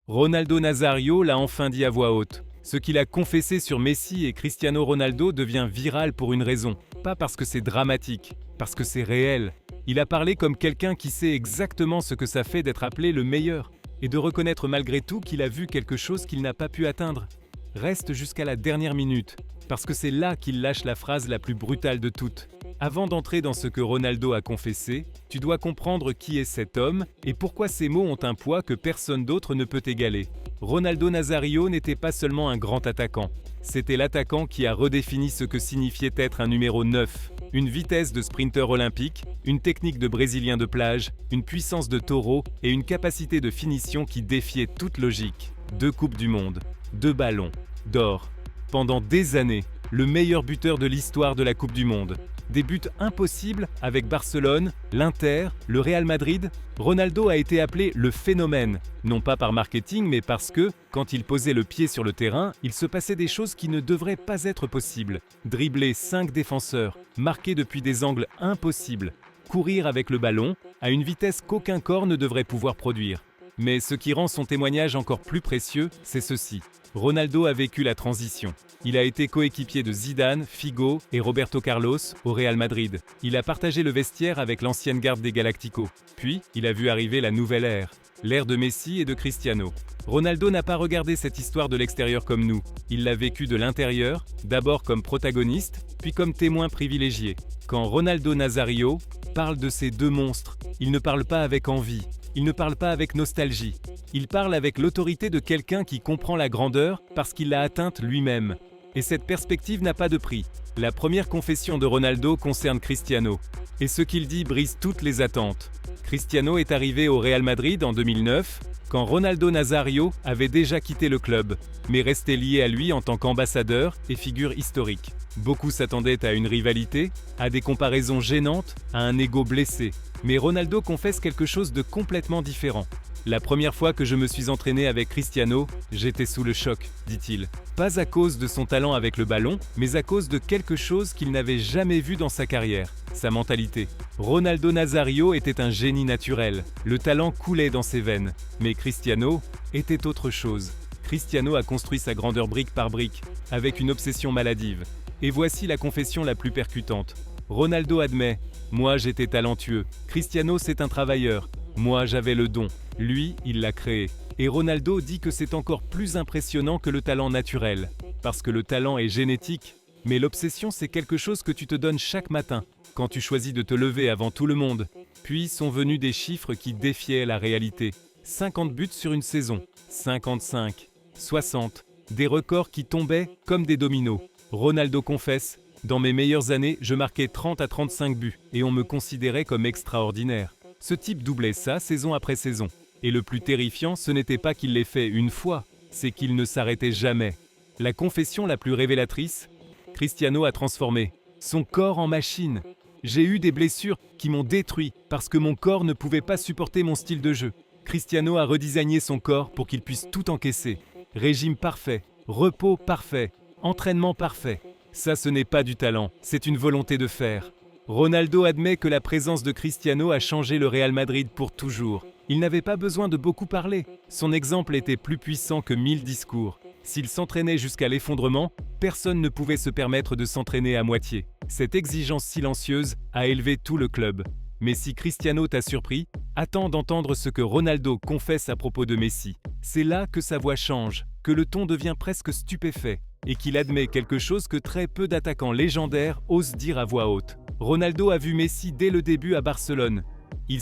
Ronaldo Nazario l'a enfin dit à voix haute. Ce qu'il a confessé sur Messi et Cristiano Ronaldo devient viral pour une raison. Pas parce que c'est dramatique, parce que c'est réel. Il a parlé comme quelqu'un qui sait exactement ce que ça fait d'être appelé le meilleur, et de reconnaître malgré tout qu'il a vu quelque chose qu'il n'a pas pu atteindre. Reste jusqu'à la dernière minute, parce que c'est là qu'il lâche la phrase la plus brutale de toutes. Avant d'entrer dans ce que Ronaldo a confessé, tu dois comprendre qui est cet homme et pourquoi ces mots ont un poids que personne d'autre ne peut égaler. Ronaldo Nazario n'était pas seulement un grand attaquant, c'était l'attaquant qui a redéfini ce que signifiait être un numéro 9. Une vitesse de sprinter olympique, une technique de brésilien de plage, une puissance de taureau et une capacité de finition qui défiait toute logique. 2 coupes du monde, 2 ballons d'or. Pendant des années, le meilleur buteur de l'histoire de la Coupe du Monde. Des buts impossibles avec Barcelone, l'Inter, le Real Madrid. Ronaldo a été appelé le phénomène, non pas par marketing mais parce que, quand il posait le pied sur le terrain, il se passait des choses qui ne devraient pas être possibles. Dribbler 5 défenseurs, marquer depuis des angles impossibles, courir avec le ballon à une vitesse qu'aucun corps ne devrait pouvoir produire. Mais ce qui rend son témoignage encore plus précieux, c'est ceci. Ronaldo a vécu la transition. Il a été coéquipier de Zidane, Figo et Roberto Carlos au Real Madrid. Il a partagé le vestiaire avec l'ancienne garde des Galacticos. Puis, il a vu arriver la nouvelle ère, l'ère de Messi et de Cristiano. Ronaldo n'a pas regardé cette histoire de l'extérieur comme nous. Il l'a vécue de l'intérieur, d'abord comme protagoniste, puis comme témoin privilégié. Quand Ronaldo Nazario parle de ces 2 monstres, il ne parle pas avec envie. Il ne parle pas avec nostalgie. Il parle avec l'autorité de quelqu'un qui comprend la grandeur parce qu'il l'a atteinte lui-même. Et cette perspective n'a pas de prix. La première confession de Ronaldo concerne Cristiano. Et ce qu'il dit brise toutes les attentes. Cristiano est arrivé au Real Madrid en 2009, quand Ronaldo Nazario avait déjà quitté le club, mais restait lié à lui en tant qu'ambassadeur et figure historique. Beaucoup s'attendaient à une rivalité, à des comparaisons gênantes, à un ego blessé. Mais Ronaldo confesse quelque chose de complètement différent. La première fois que je me suis entraîné avec Cristiano, j'étais sous le choc, dit-il. Pas à cause de son talent avec le ballon, mais à cause de quelque chose qu'il n'avait jamais vu dans sa carrière, sa mentalité. Ronaldo Nazario était un génie naturel, le talent coulait dans ses veines. Mais Cristiano était autre chose. Cristiano a construit sa grandeur brique par brique, avec une obsession maladive. Et voici la confession la plus percutante. Ronaldo admet « Moi j'étais talentueux, Cristiano c'est un travailleur, moi j'avais le don, lui il l'a créé ». Et Ronaldo dit que c'est encore plus impressionnant que le talent naturel, parce que le talent est génétique, mais l'obsession c'est quelque chose que tu te donnes chaque matin, quand tu choisis de te lever avant tout le monde. Puis sont venus des chiffres qui défiaient la réalité. 50 buts sur une saison, 55, 60, des records qui tombaient comme des dominos. Ronaldo confesse « Dans mes meilleures années, je marquais 30 à 35 buts et on me considérait comme extraordinaire. Ce type doublait ça saison après saison. Et le plus terrifiant, ce n'était pas qu'il l'ait fait une fois, c'est qu'il ne s'arrêtait jamais. La confession la plus révélatrice, Cristiano a transformé son corps en machine. J'ai eu des blessures qui m'ont détruit parce que mon corps ne pouvait pas supporter mon style de jeu. Cristiano a redesigné son corps pour qu'il puisse tout encaisser. Régime parfait, repos parfait, entraînement parfait. Ça, ce n'est pas du talent, c'est une volonté de faire. Ronaldo admet que la présence de Cristiano a changé le Real Madrid pour toujours. Il n'avait pas besoin de beaucoup parler. Son exemple était plus puissant que 1000 discours. S'il s'entraînait jusqu'à l'effondrement, personne ne pouvait se permettre de s'entraîner à moitié. Cette exigence silencieuse a élevé tout le club. Mais si Cristiano t'a surpris, attends d'entendre ce que Ronaldo confesse à propos de Messi. C'est là que sa voix change, que le ton devient presque stupéfait, et qu'il admet quelque chose que très peu d'attaquants légendaires osent dire à voix haute. Ronaldo a vu Messi dès le début à Barcelone. Il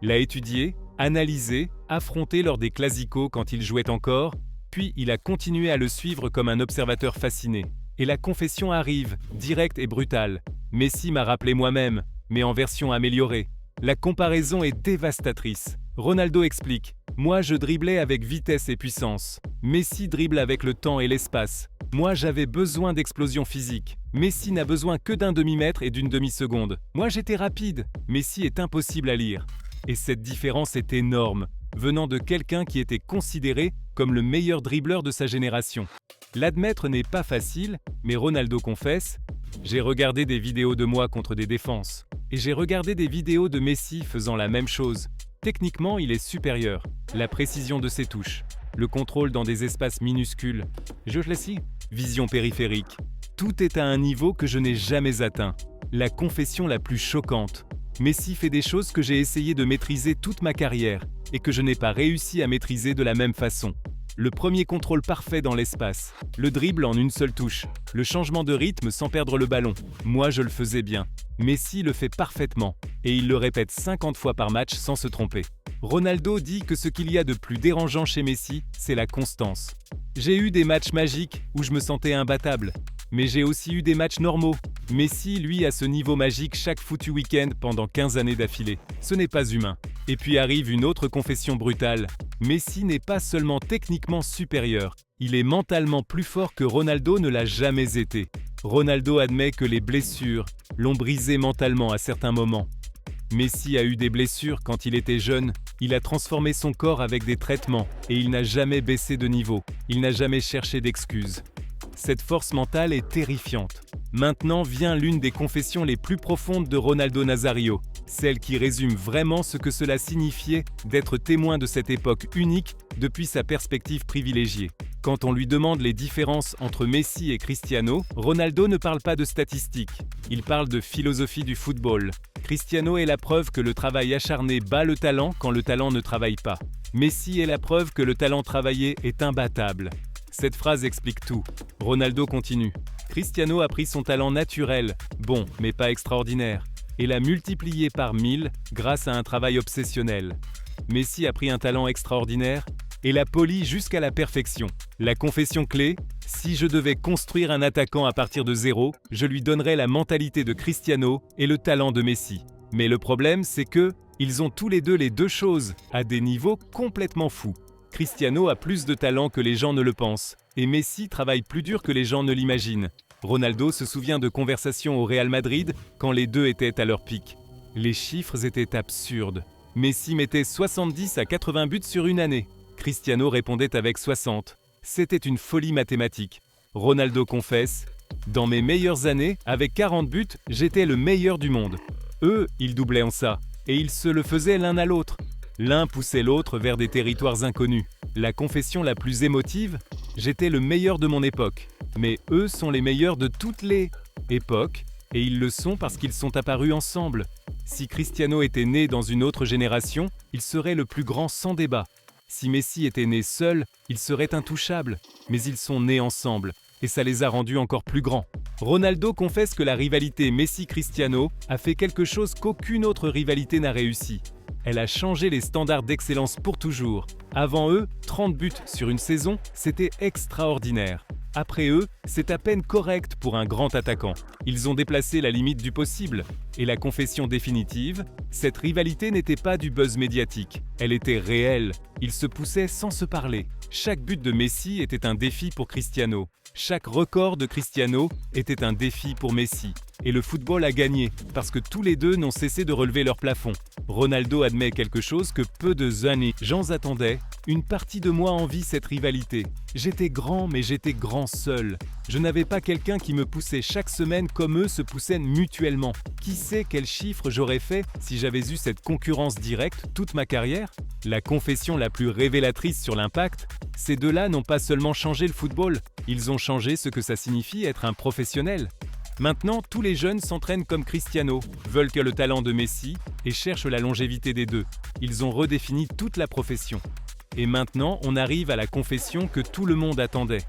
l'a étudié, analysé, affronté lors des Clásicos quand il jouait encore, puis il a continué à le suivre comme un observateur fasciné. Et la confession arrive, directe et brutale. Messi m'a rappelé moi-même, mais en version améliorée. La comparaison est dévastatrice. Ronaldo explique « Moi je driblais avec vitesse et puissance. Messi dribble avec le temps et l'espace. Moi j'avais besoin d'explosion physique. Messi n'a besoin que d'un demi-mètre et d'une demi-seconde. Moi j'étais rapide. Messi est impossible à lire. » Et cette différence est énorme, venant de quelqu'un qui était considéré comme le meilleur dribbleur de sa génération. L'admettre n'est pas facile, mais Ronaldo confesse « J'ai regardé des vidéos de moi contre des défenses. Et j'ai regardé des vidéos de Messi faisant la même chose. Techniquement, il est supérieur. La précision de ses touches, le contrôle dans des espaces minuscules. Je l'assis. Vision périphérique. Tout est à un niveau que je n'ai jamais atteint. La confession la plus choquante. Messi fait des choses que j'ai essayé de maîtriser toute ma carrière et que je n'ai pas réussi à maîtriser de la même façon. Le premier contrôle parfait dans l'espace, le dribble en une seule touche, le changement de rythme sans perdre le ballon. Moi, je le faisais bien. Messi le fait parfaitement et il le répète 50 fois par match sans se tromper. Ronaldo dit que ce qu'il y a de plus dérangeant chez Messi, c'est la constance. J'ai eu des matchs magiques où je me sentais imbattable, mais j'ai aussi eu des matchs normaux. Messi, lui, a ce niveau magique chaque foutu week-end pendant 15 années d'affilée. Ce n'est pas humain. Et puis arrive une autre confession brutale. Messi n'est pas seulement techniquement supérieur, il est mentalement plus fort que Ronaldo ne l'a jamais été. Ronaldo admet que les blessures l'ont brisé mentalement à certains moments. Messi a eu des blessures quand il était jeune, il a transformé son corps avec des traitements et il n'a jamais baissé de niveau, il n'a jamais cherché d'excuses. Cette force mentale est terrifiante. Maintenant vient l'une des confessions les plus profondes de Ronaldo Nazario, celle qui résume vraiment ce que cela signifiait d'être témoin de cette époque unique depuis sa perspective privilégiée. Quand on lui demande les différences entre Messi et Cristiano, Ronaldo ne parle pas de statistiques, il parle de philosophie du football. Cristiano est la preuve que le travail acharné bat le talent quand le talent ne travaille pas. Messi est la preuve que le talent travaillé est imbattable. Cette phrase explique tout. Ronaldo continue. Cristiano a pris son talent naturel, bon, mais pas extraordinaire, et l'a multiplié par 1000 grâce à un travail obsessionnel. Messi a pris un talent extraordinaire et l'a poli jusqu'à la perfection. La confession clé, si je devais construire un attaquant à partir de zéro, je lui donnerais la mentalité de Cristiano et le talent de Messi. Mais le problème, c'est que ils ont tous les deux choses, à des niveaux complètement fous. Cristiano a plus de talent que les gens ne le pensent, et Messi travaille plus dur que les gens ne l'imaginent. Ronaldo se souvient de conversations au Real Madrid quand les deux étaient à leur pic. Les chiffres étaient absurdes. Messi mettait 70 à 80 buts sur une année. Cristiano répondait avec 60. C'était une folie mathématique. Ronaldo confesse « Dans mes meilleures années, avec 40 buts, j'étais le meilleur du monde. Eux, ils doublaient en ça, et ils se le faisaient l'un à l'autre. L'un poussait l'autre vers des territoires inconnus. La confession la plus émotive, j'étais le meilleur de mon époque. Mais eux sont les meilleurs de toutes les époques, et ils le sont parce qu'ils sont apparus ensemble. Si Cristiano était né dans une autre génération, il serait le plus grand sans débat. Si Messi était né seul, il serait intouchable. Mais ils sont nés ensemble, et ça les a rendus encore plus grands. Ronaldo confesse que la rivalité Messi-Cristiano a fait quelque chose qu'aucune autre rivalité n'a réussi. Elle a changé les standards d'excellence pour toujours. Avant eux, 30 buts sur une saison, c'était extraordinaire. Après eux, c'est à peine correct pour un grand attaquant. Ils ont déplacé la limite du possible. Et la confession définitive, cette rivalité n'était pas du buzz médiatique. Elle était réelle. Ils se poussaient sans se parler. Chaque but de Messi était un défi pour Cristiano. Chaque record de Cristiano était un défi pour Messi. Et le football a gagné, parce que tous les deux n'ont cessé de relever leur plafond. Ronaldo admet quelque chose que peu de gens attendaient. Une partie de moi envie cette rivalité. J'étais grand, mais j'étais grand seul. Je n'avais pas quelqu'un qui me poussait chaque semaine comme eux se poussaient mutuellement. Qui sait quel chiffre j'aurais fait si j'avais eu cette concurrence directe toute ma carrière? La confession la plus révélatrice sur l'impact, ces deux-là n'ont pas seulement changé le football, ils ont changé ce que ça signifie être un professionnel. Maintenant, tous les jeunes s'entraînent comme Cristiano, veulent que le talent de Messi et cherchent la longévité des deux. Ils ont redéfini toute la profession. Et maintenant, on arrive à la confession que tout le monde attendait.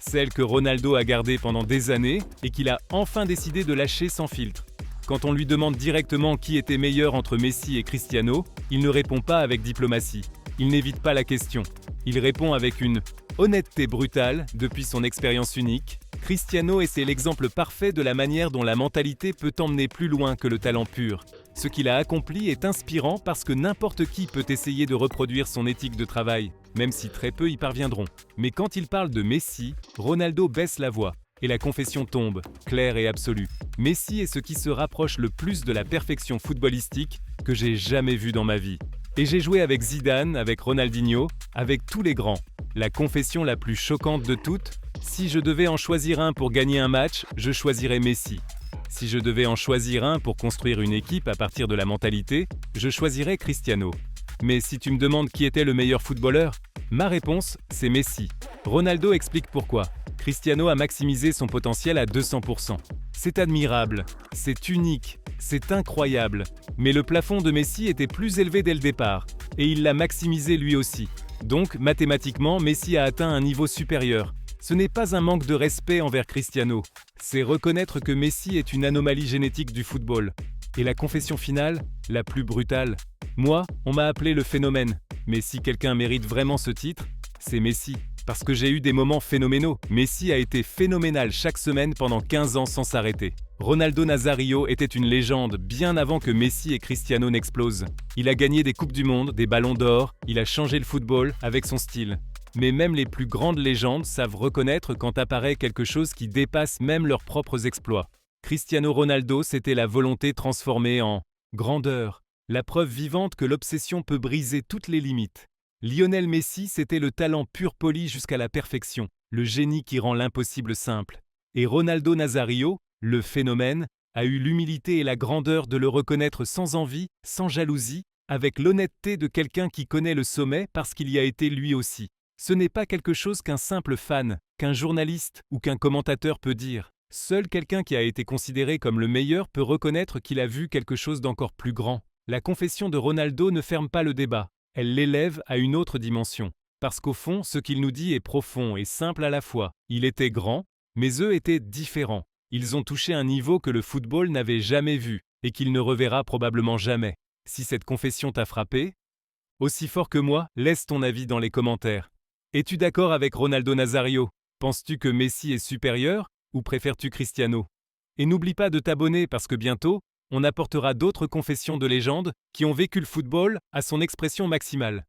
Celle que Ronaldo a gardée pendant des années et qu'il a enfin décidé de lâcher sans filtre. Quand on lui demande directement qui était meilleur entre Messi et Cristiano, il ne répond pas avec diplomatie. Il n'évite pas la question. Il répond avec une honnêteté brutale depuis son expérience unique. Cristiano est l'exemple parfait de la manière dont la mentalité peut emmener plus loin que le talent pur. Ce qu'il a accompli est inspirant parce que n'importe qui peut essayer de reproduire son éthique de travail, même si très peu y parviendront. Mais quand il parle de Messi, Ronaldo baisse la voix et la confession tombe, claire et absolue. Messi est ce qui se rapproche le plus de la perfection footballistique que j'ai jamais vue dans ma vie. Et j'ai joué avec Zidane, avec Ronaldinho, avec tous les grands. La confession la plus choquante de toutes, si je devais en choisir un pour gagner un match, je choisirais Messi. Si je devais en choisir un pour construire une équipe à partir de la mentalité, je choisirais Cristiano. Mais si tu me demandes qui était le meilleur footballeur, ma réponse, c'est Messi. Ronaldo explique pourquoi. Cristiano a maximisé son potentiel à 200%. C'est admirable, c'est unique, c'est incroyable. Mais le plafond de Messi était plus élevé dès le départ, et il l'a maximisé lui aussi. Donc, mathématiquement, Messi a atteint un niveau supérieur. Ce n'est pas un manque de respect envers Cristiano, c'est reconnaître que Messi est une anomalie génétique du football. Et la confession finale, la plus brutale. Moi, on m'a appelé le phénomène. Mais si quelqu'un mérite vraiment ce titre, c'est Messi. Parce que j'ai eu des moments phénoménaux. Messi a été phénoménal chaque semaine pendant 15 ans sans s'arrêter. Ronaldo Nazario était une légende bien avant que Messi et Cristiano n'explosent. Il a gagné des Coupes du Monde, des Ballons d'Or, il a changé le football avec son style. Mais même les plus grandes légendes savent reconnaître quand apparaît quelque chose qui dépasse même leurs propres exploits. Cristiano Ronaldo, c'était la volonté transformée en grandeur, la preuve vivante que l'obsession peut briser toutes les limites. Lionel Messi, c'était le talent pur poli jusqu'à la perfection, le génie qui rend l'impossible simple. Et Ronaldo Nazario, le phénomène, a eu l'humilité et la grandeur de le reconnaître sans envie, sans jalousie, avec l'honnêteté de quelqu'un qui connaît le sommet parce qu'il y a été lui aussi. Ce n'est pas quelque chose qu'un simple fan, qu'un journaliste ou qu'un commentateur peut dire. Seul quelqu'un qui a été considéré comme le meilleur peut reconnaître qu'il a vu quelque chose d'encore plus grand. La confession de Ronaldo ne ferme pas le débat. Elle l'élève à une autre dimension. Parce qu'au fond, ce qu'il nous dit est profond et simple à la fois. Il était grand, mais eux étaient différents. Ils ont touché un niveau que le football n'avait jamais vu et qu'il ne reverra probablement jamais. Si cette confession t'a frappé, aussi fort que moi, laisse ton avis dans les commentaires. Es-tu d'accord avec Ronaldo Nazario? Penses-tu que Messi est supérieur ou préfères-tu Cristiano? Et n'oublie pas de t'abonner parce que bientôt, on apportera d'autres confessions de légendes qui ont vécu le football à son expression maximale.